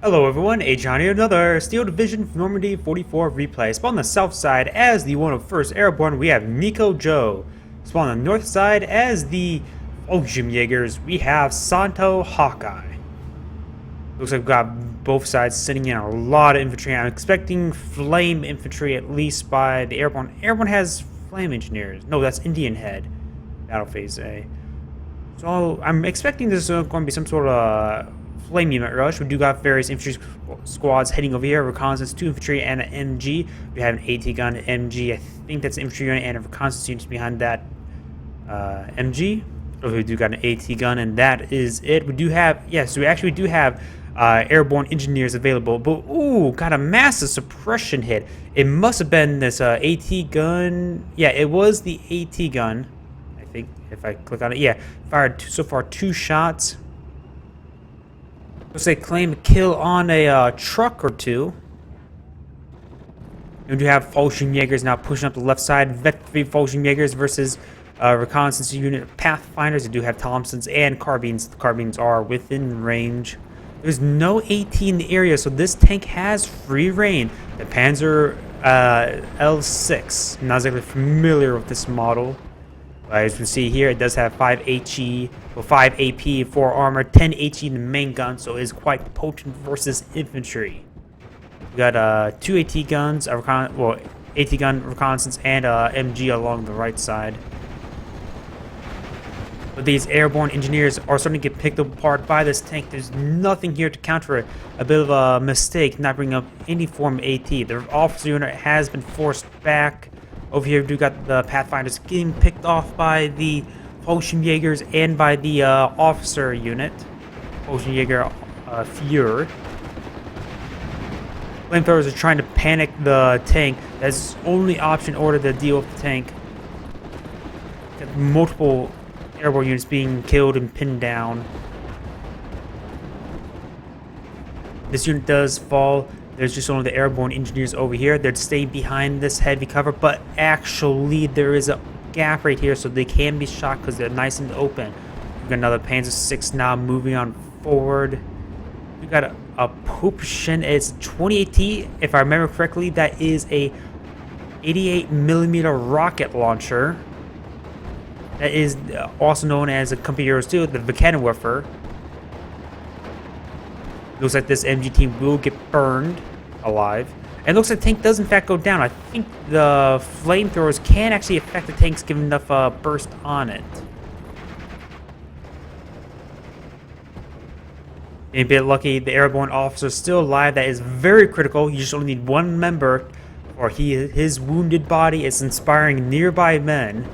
Hello everyone, Agion here, another Steel Division Normandy 44 replay. Spawn on the south side as the 101st Airborne, we have Nikojoe. Spawn on the north side as the Fallschirmjägers, we have Saito, Hawkeye. Looks like we've got both sides sitting in a lot of infantry. I'm expecting flame infantry at least by the Airborne. Airborne has flame engineers. No, that's Indian Head. Battle Phase A. So I'm expecting this is going to be some sort of flame unit rush. We do got various infantry squads heading over here. Reconnaissance, 2 infantry and an MG. We have an AT gun, MG. I think that's an infantry unit and a reconnaissance unit behind that MG. So we do got an AT gun, and that is it. We do have, yes, we actually do have airborne engineers available. But ooh, got a massive suppression hit. It must have been this AT gun. Yeah, it was the AT gun. I think if I click on it, yeah, fired so far 2 shots. Looks like claim a kill on a truck or 2. And we do have Fallschirmjägers now pushing up the left side. Vet 3 Fallschirmjägers versus reconnaissance unit Pathfinders. They do have Thompsons and carbines. The carbines are within range. There's no AT in the area, so this tank has free reign. The Panzer L6. I'm not exactly familiar with this model. As you can see here, it does have 5 HE, well, 5 AP, 4 armor, 10 HE in the main gun, so it is quite potent versus infantry. We got 2 AT guns, AT gun reconnaissance, and MG along the right side. But these airborne engineers are starting to get picked apart by this tank. There's nothing here to counter it. A bit of a mistake not bringing up any form of AT. The officer unit has been forced back. Over here, we do got the Pathfinders getting picked off by the Fallschirmjägers and by the officer unit. Fallschirmjäger Fuhrer. Flamethrowers are trying to panic the tank. That's the only option in order to deal with the tank. Got multiple airborne units being killed and pinned down. This unit does fall. There's just only the airborne engineers over here. They're staying behind this heavy cover, but actually there is a gap right here, so they can be shot because they're nice and open. We've got another Panzer 6 now moving on forward. We've got a Popschen. It's 20AT, if I remember correctly. That is a 88mm rocket launcher. That is also known as a Company Heroes 2, the Vulkanwerfer. Looks like this MG team will get burned alive. And looks like the tank does in fact go down. I think the flamethrowers can actually affect the tanks given enough burst on it. Being a bit lucky, the airborne officer is still alive. That is very critical. You just only need 1 member, or his wounded body is inspiring nearby men.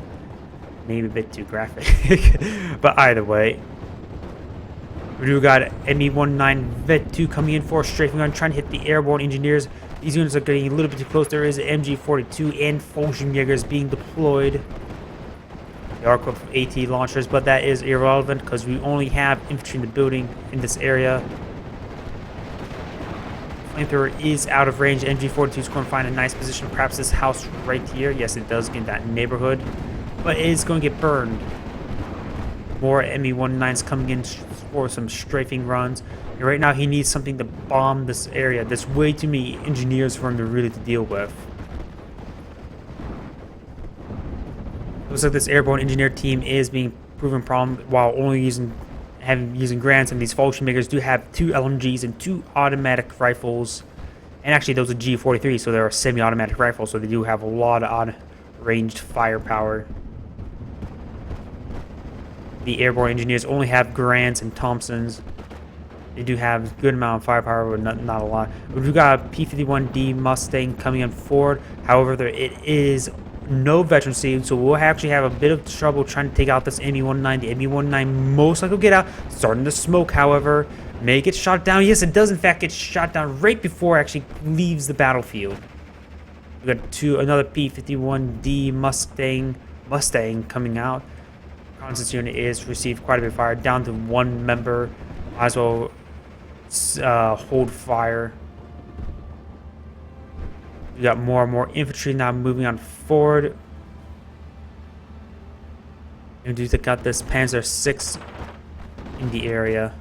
Maybe a bit too graphic. But either way. We do got ME-19 Vet 2 coming in for a strafing run, trying to hit the airborne engineers. These units are getting a little bit too close. There is MG-42 and Fallschirmjägers being deployed. They are equipped with AT launchers, but that is irrelevant because we only have infantry in the building in this area. Flamethrower is out of range. MG-42 is going to find a nice position, perhaps this house right here. Yes, it does get in that neighborhood, but it is going to get burned. More ME-19s coming in for some strafing runs. And right now he needs something to bomb this area. There's way too many engineers for him to really deal with. Looks like this airborne engineer team is being proven problem while only using grants, and these Fallschirmjägers do have 2 LMGs and 2 automatic rifles. And actually those are G43, so they're semi-automatic rifles, so they do have a lot of ranged firepower. The airborne engineers only have Grants and Thompsons. They do have a good amount of firepower, but not a lot. We've got a P-51D Mustang coming in forward. However, it is no veterancy, so we'll actually have a bit of trouble trying to take out this ME-19. The ME-19 most likely will get out. Starting to smoke, however. May get shot down. Yes, it does in fact get shot down right before it actually leaves the battlefield. We've got another P-51D Mustang coming out. Reconnaissance unit is received quite a bit of fire, down to 1 member. Might as well hold fire. We got more and more infantry now moving on forward. And we got this Panzer 6 in the area.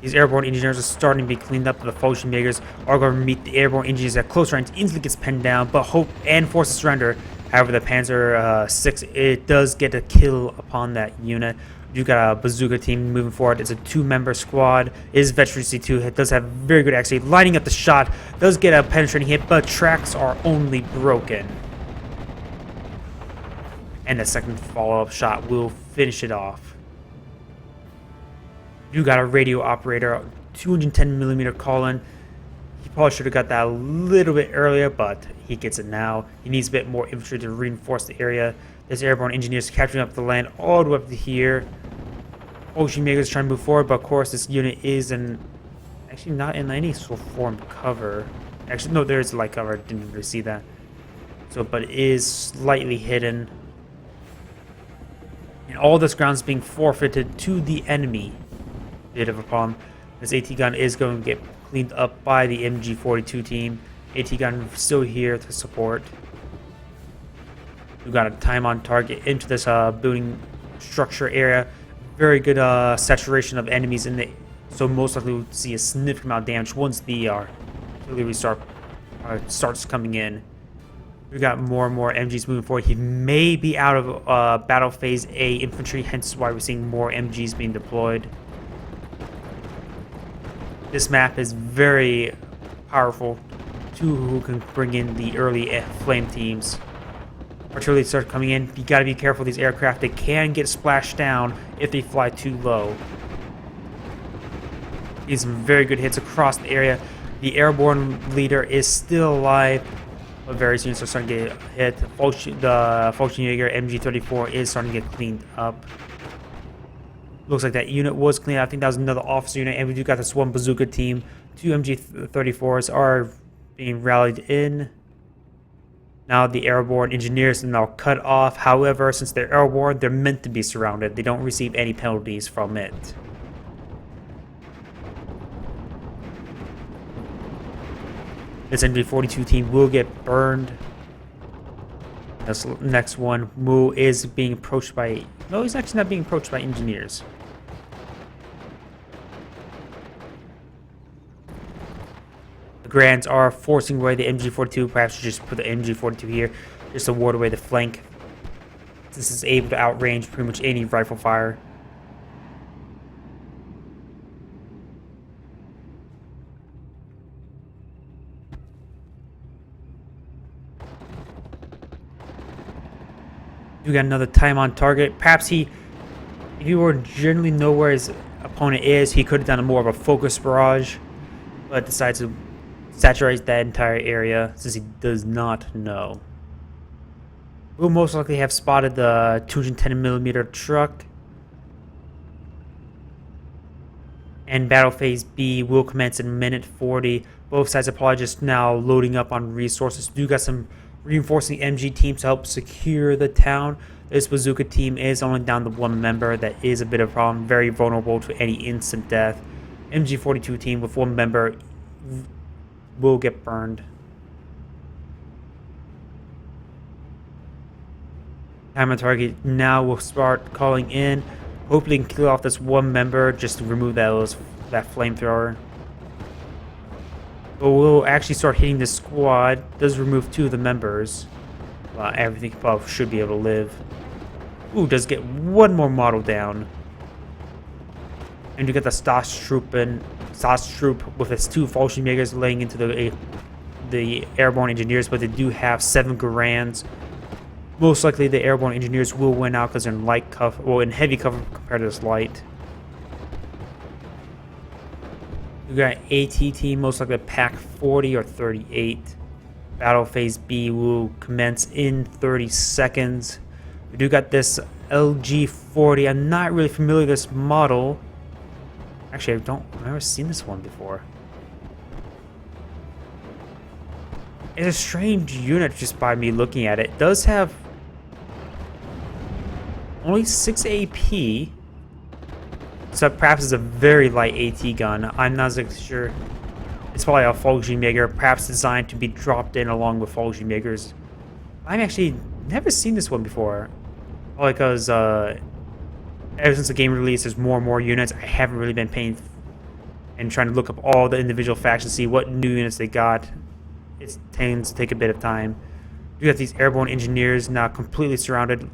These airborne engineers are starting to be cleaned up. The Fallschirmjägers are going to meet the airborne engineers at close range. Instantly gets penned down, but hope and force surrender. However, the Panzer 6, it does get a kill upon that unit. You got a bazooka team moving forward. It's a 2-member squad. It is veteran C2. It does have very good accuracy. Lining up the shot. Does get a penetrating hit, but tracks are only broken. And the second follow-up shot will finish it off. You got a radio operator, 210mm Colin. He probably should have got that a little bit earlier, but he gets it now. He needs a bit more infantry to reinforce the area. This airborne engineer is capturing up the land all the way up to here. Fallschirmjäger is trying to move forward, but of course this unit is actually not in any sort of form cover. Actually, no, there is light cover. I didn't really see that. So, but it is slightly hidden. And all this ground is being forfeited to the enemy. Bit of a problem. This AT gun is going to get cleaned up by the MG42 team. AT gun still here to support. We got a time on target into this building structure area. Very good saturation of enemies in the, so most likely we'll see a significant amount of damage once the artillery starts coming in. We got more and more MGs moving forward. He may be out of battle phase A infantry, hence why we're seeing more MGs being deployed. This map is very powerful to who can bring in the early flame teams. Artillery starts coming in. You gotta be careful with these aircraft. They can get splashed down if they fly too low. These some very good hits across the area. The airborne leader is still alive, but very soon it's starting to get hit. The Fallschirmjäger MG34 is starting to get cleaned up. Looks like that unit was cleaned up. I think that was another officer unit, and we do got this one bazooka team. 2 MG34s are being rallied in. Now the airborne engineers are now cut off. However, since they're airborne, they're meant to be surrounded. They don't receive any penalties from it. This MG42 team will get burned. This next one, Mu, is being approached by... No, he's actually not being approached by engineers. The Grands are forcing away the MG42. Perhaps just put the MG42 here, just to ward away the flank. This is able to outrange pretty much any rifle fire. We got another time on target. Perhaps if he were to generally know where his opponent is, he could have done more of a focus barrage, but decides to saturate that entire area since he does not know. We'll most likely have spotted the 210mm truck. And battle phase B will commence in minute 40. Both sides are probably just now loading up on resources. We do got some reinforcing MG teams to help secure the town. This bazooka team is only down to 1 member. That is a bit of a problem. Very vulnerable to any instant death. MG42 team with 1 member will get burned. Time on target now will start calling in. Hopefully can kill off this 1 member just to remove that flamethrower. But we'll actually start hitting this squad. Does remove 2 of the members. Everything above should be able to live. Ooh, does get 1 more model down. And you get the Stas troop with its 2 Fallschirmjägers laying into the airborne engineers, but they do have 7 Garands. Most likely the airborne engineers will win out because they're in light cover, well, in heavy cover compared to this light. We got AT team, most likely pack 40 or 38. Battle phase B will commence in 30 seconds. We do got this LG40. I'm not really familiar with this model. Actually, I've never seen this one before. It's a strange unit just by me looking at it. It does have only 6 AP. So perhaps it's a very light AT gun. I'm not exactly sure. It's probably a Fallschirmjäger, perhaps designed to be dropped in along with Fallschirmjägers. I've actually never seen this one before. Probably because ever since the game release, there's more and more units. I haven't really been paying and trying to look up all the individual factions, see what new units they got. It tends to take a bit of time. You got these airborne engineers now completely surrounded,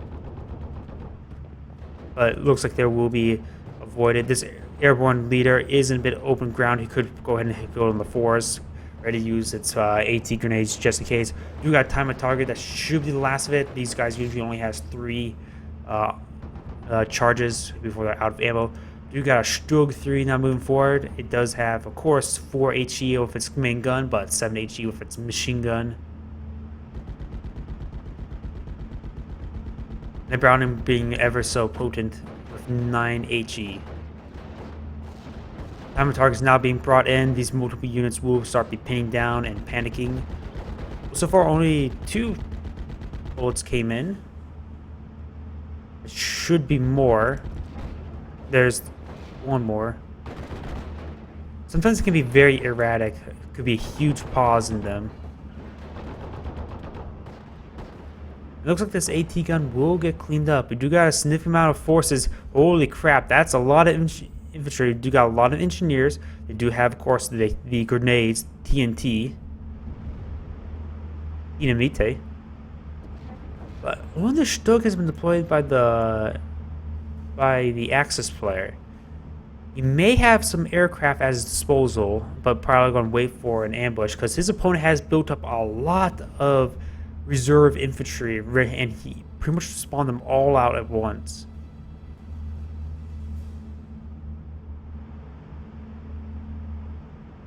but it looks like they will be avoided. This airborne leader is in a bit open ground. He could go ahead and go in the forest, ready to use its AT grenades just in case. You got time a target. That should be the last of it. These guys usually only has 3 charges before they're out of ammo. You got a Stug 3 now moving forward. It does have, of course, 4 HE with its main gun, but 7 HE with its machine gun. And Browning being ever so potent with 9 HE. Time of targets now being brought in. These multiple units will start be pinning down and panicking. So far, only 2 bullets came in. It should be more. There's 1 more. Sometimes it can be very erratic. It could be a huge pause in them. It looks like this AT gun will get cleaned up. We do got a significant amount of forces. Holy crap, that's a lot of infantry. We do got a lot of engineers. They do have, of course, the grenades, TNT. Dynamite. But one of the Stug has been deployed by the Axis player. He may have some aircraft at his disposal, but probably going to wait for an ambush because his opponent has built up a lot of reserve infantry, and he pretty much spawned them all out at once.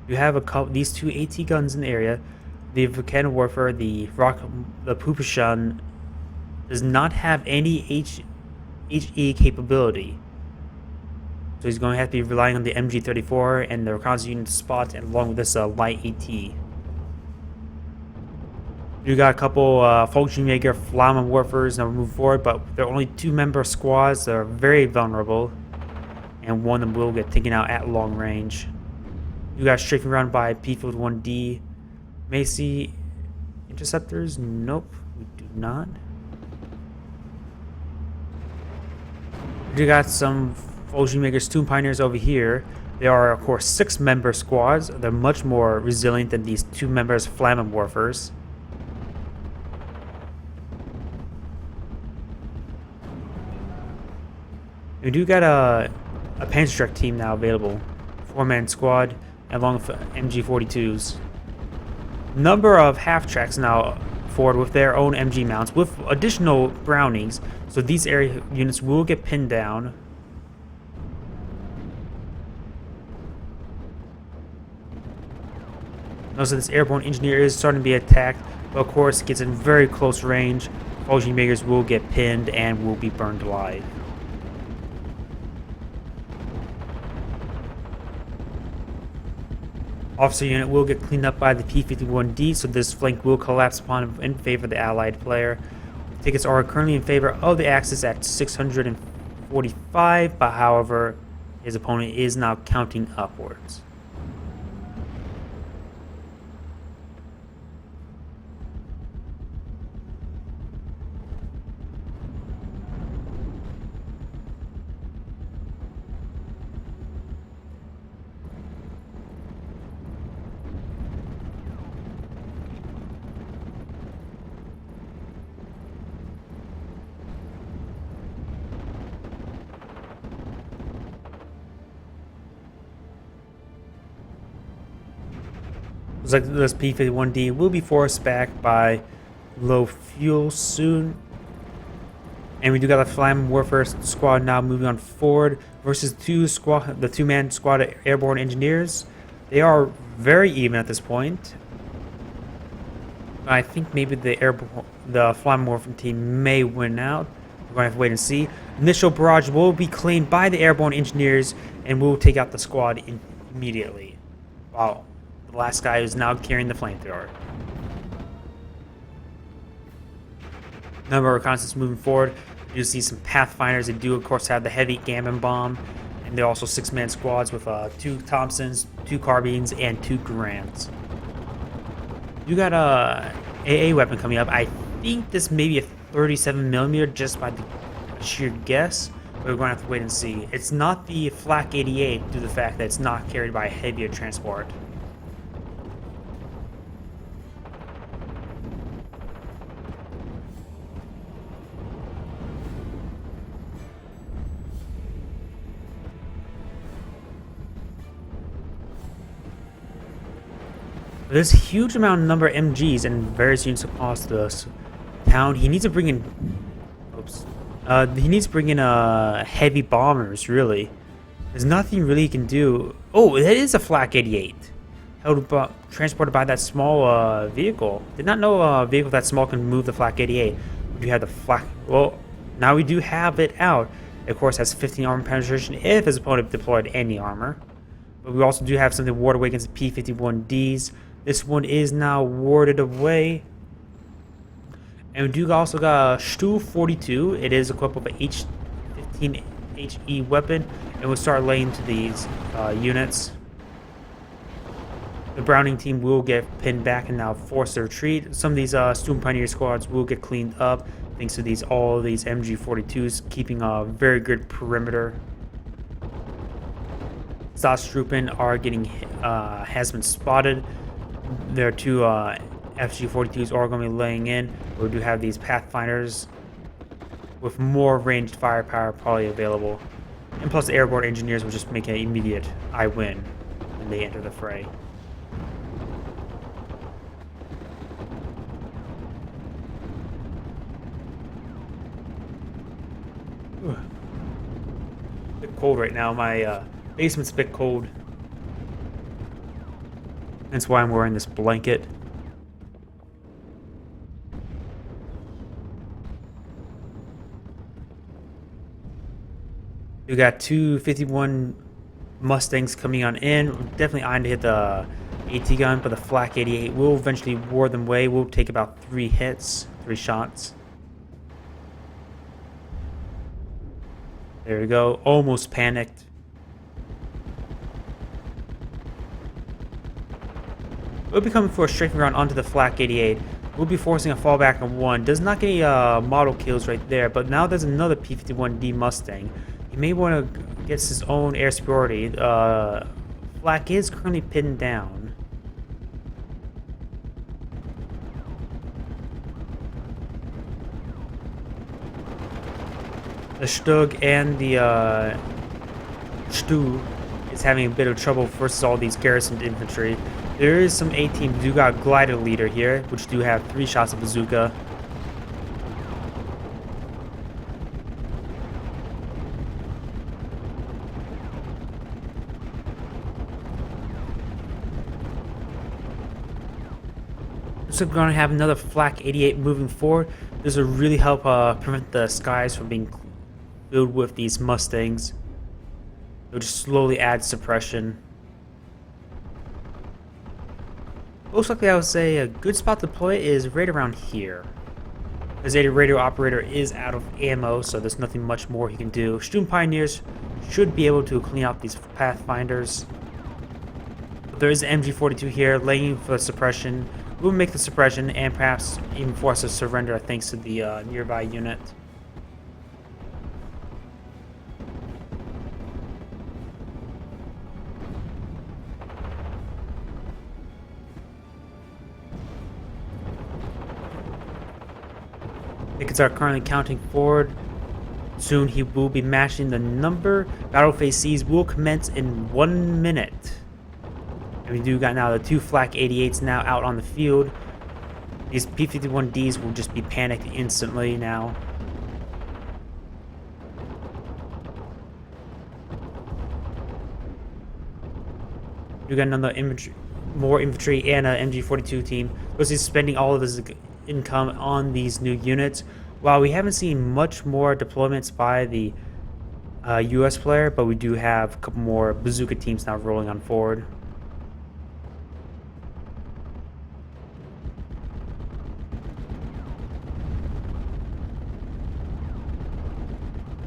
You have these 2 AT guns in the area. The Volcano Warfare, the Pupushan, does not have any HE capability. So he's going to have to be relying on the MG34 and the reconnaissance unit to spot, and along with this light AT. You got a couple Fallschirmjäger Flamme Warfers now moving forward, but they're only 2-member squads. They're very vulnerable, and one of them will get taken out at long range. You got strafing around by P-51D. Macy interceptors? Nope, we do not. You got some Fallschirmjäger Tomb Pioneers over here. They are, of course, 6-member squads. They're much more resilient than these 2 members Flamme Warfers. We do got a Panzerstruck team now available. 4-man squad, along with MG42s. Number of half-tracks now forward with their own MG mounts, with additional Brownings, so these area units will get pinned down. Notice that this airborne engineer is starting to be attacked, but of course gets in very close range. Fallschirmjägers will get pinned and will be burned alive. Officer unit will get cleaned up by the P-51D, so this flank will collapse upon him in favor of the allied player. Tickets are currently in favor of the Axis at 645, but however, his opponent is now counting upwards. Looks like this P-51D will be forced back by low fuel soon. And we do got a Flamme Warfare squad now moving on forward versus the 2-man squad of airborne engineers. They are very even at this point. I think maybe the Flamme Warfare team may win out. We're going to have to wait and see. Initial barrage will be claimed by the airborne engineers and will take out the squad immediately. Wow. The last guy is now carrying the flamethrower. Number of reconnaissance moving forward. You see some Pathfinders. They do, of course, have the heavy Gammon bomb, and they're also 6-man squads with 2 Thompsons, 2 carbines, and 2 Garands. You got a AA weapon coming up. I think this may be a 37mm just by the sheer guess. We're going to have to wait and see. It's not the Flak 88 due to the fact that it's not carried by heavier transport. There's a huge number of MGs and various units across the town. He needs to bring in. Oops. He needs to bring in heavy bombers. Really, there's nothing really he can do. Oh, that is a Flak 88, transported by that small vehicle. Did not know a vehicle that small can move the Flak 88. We do have the Flak. Well, now we do have it out. It, of course, has 15 armor penetration if his opponent deployed any armor. But we also do have something warded away against the P-51Ds. This one is now warded away. And we do also got a Stu 42. It is equipped with a H-15 HE weapon. And we'll start laying to these units. The Browning team will get pinned back and now force a retreat. Some of these Storm Pioneer squads will get cleaned up thanks to all these MG-42s keeping a very good perimeter. Staatstruppen are getting has been spotted. There are two FG-42s are going to be laying in. We do have these Pathfinders with more ranged firepower probably available. And plus the airborne engineers will just make an immediate I win when they enter the fray. A bit cold right now. My basement's a bit cold. That's why I'm wearing this blanket. We got two 51 Mustangs coming on in. We're definitely eyeing to hit the AT gun, but the Flak 88 will eventually ward them away. We'll take about 3 shots. There we go. Almost panicked. We'll be coming for a strafing round onto the Flak 88. We'll be forcing a fallback on 1. Does not get any model kills right there, but now there's another P-51D Mustang. He may want to get his own air superiority. Flak is currently pinned down. The Stug and the Stu is having a bit of trouble versus all these garrisoned infantry. There is some A-team do got glider leader here, which do have 3 shots of bazooka. So we're going to have another Flak 88 moving forward. This will really help prevent the skies from being filled with these Mustangs. It'll just slowly add suppression. Most likely I would say a good spot to deploy is right around here. The Zeta radio operator is out of ammo, so there's nothing much more he can do. Storm Pioneers should be able to clean out these Pathfinders. But there is an MG-42 here laying for suppression. We'll make the suppression and perhaps even force a surrender thanks to the nearby unit. Pickets are currently counting forward. Soon he will be matching the number. Battle phase C's will commence in 1 minute. And we do got now the 2 Flak 88s now out on the field. These P-51Ds will just be panicked instantly now. We got another more infantry and an MG-42 team. Because he's spending all of his income on these new units. While we haven't seen much more deployments by the US player, but we do have a couple more bazooka teams now rolling on forward.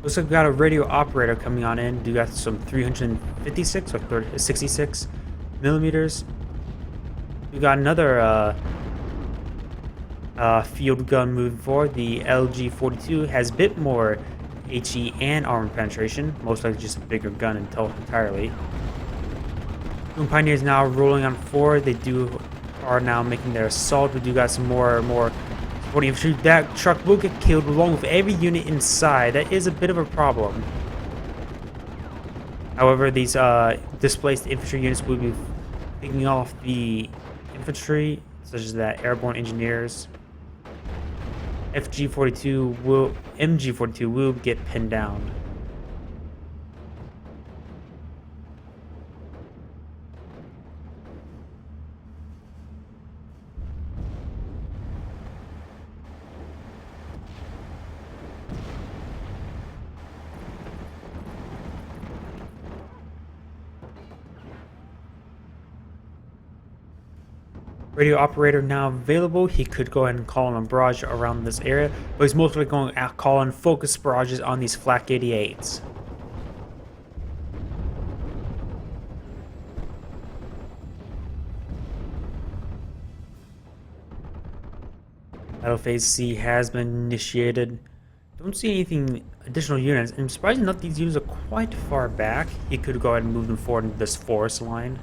Looks like we got a radio operator coming on in. Do got some 356 or 66 millimeters. We got another field gun moving forward. The LG-42 has a bit more HE and armor penetration. Most likely just a bigger gun entirely. Boom Pioneers now rolling on forward. They are now making their assault. We do got some more supporting infantry. That truck will get killed along with every unit inside. That is a bit of a problem. However, these displaced infantry units will be picking off the infantry, such as that Airborne engineers. MG42 will get pinned down. Radio operator now available. He could go ahead and call in a barrage around this area, but he's mostly going to call in focus barrages on these flak 88s. Battle phase C has been initiated. Don't see anything additional units, and surprisingly enough, these units are quite far back. He could go ahead and move them forward into this forest line.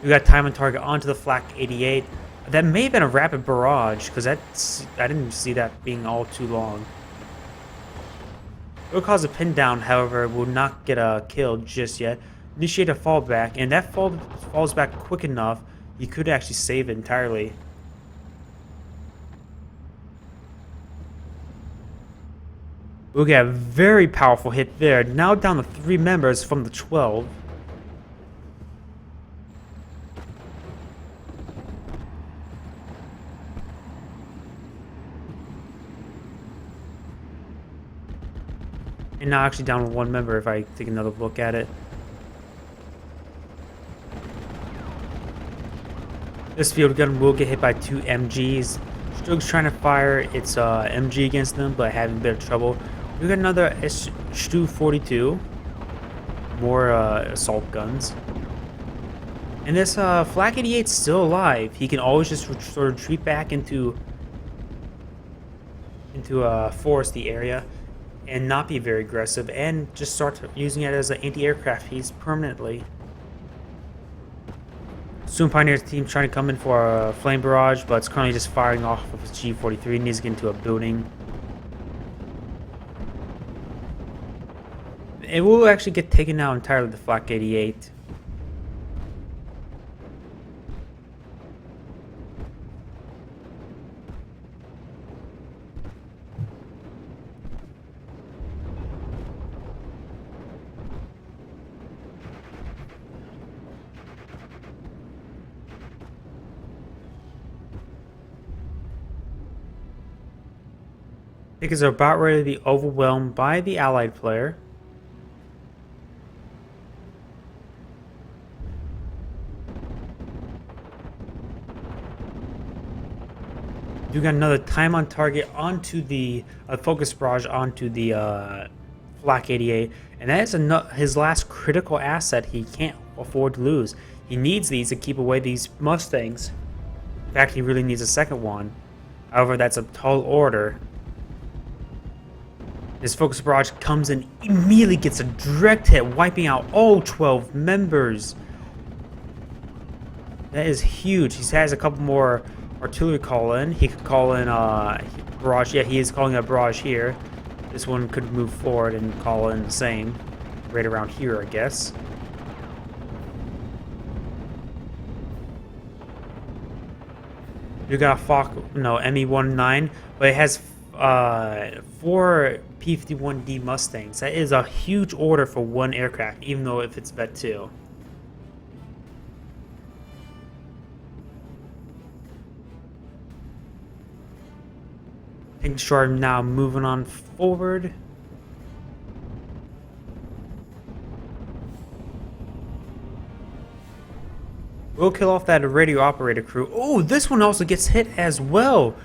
We got time on target onto the flak 88. That may have been a rapid barrage, because I didn't see that being all too long. It will cause a pin down, however, will not get a kill just yet. Initiate a fallback, and that falls back quick enough, you could actually save it entirely. We'll get a very powerful hit there. Now down to 3 members from the 12. And now actually down to 1 member if I take another look at it. This field gun will get hit by 2 MGs. Stroke's trying to fire its MG against them, but having a bit of trouble. We got another Stu-42. More assault guns. And this Flak 88's still alive. He can always just sort of retreat back into a foresty area and not be very aggressive, and just start using it as an anti-aircraft piece permanently. Soon Pioneer's team trying to come in for a flame barrage, but it's currently just firing off of his G43. Needs to get into a building. It will actually get taken out entirely, the Flak 88. Because they're about ready to be overwhelmed by the allied player. You got another time on target onto the focus barrage onto the Flak 88, and that is his last critical asset he can't afford to lose. He needs these to keep away these Mustangs. In fact, he really needs a second one. However, that's a tall order. This focus barrage comes in, immediately gets a direct hit, wiping out all 12 members. That is huge. He has a couple more artillery call in. He could call in barrage. Yeah, he is calling a barrage here. This one could move forward and call in the same. Right around here, I guess. You got a ME-19, but it has 4 P-51D Mustangs. That is a huge order for one aircraft, even though if it's Vet 2. Tank Destroyer now moving on forward. We'll kill off that radio operator crew. Oh, this one also gets hit as well.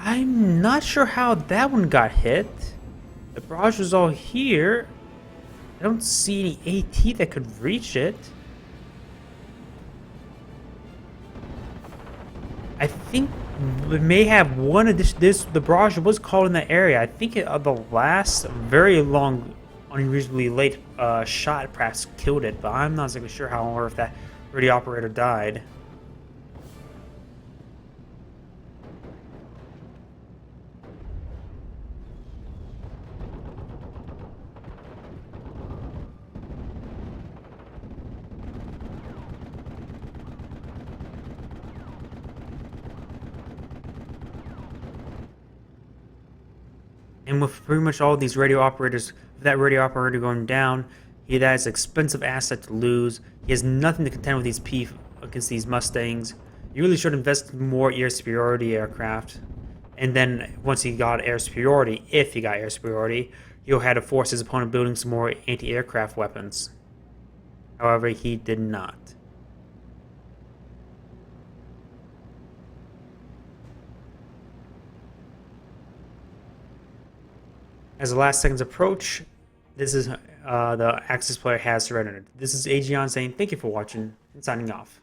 I'm not sure how that one got hit. The barrage was all here. I don't see any AT that could reach it. I think we may have one of the barrage was called in that area. I think the last very long, unreasonably late shot perhaps killed it, but I'm not exactly sure how or if that radio operator died. And with pretty much all these radio operators, with that radio operator going down, that is an expensive asset to lose. He has nothing to contend with these against these Mustangs. You really should invest in more air superiority aircraft. And then once he got air superiority, if he got air superiority, he'll have to force his opponent building some more anti-aircraft weapons. However, he did not. As the last seconds approach, this is the Axis player has surrendered. This is Agion saying thank you for watching and signing off.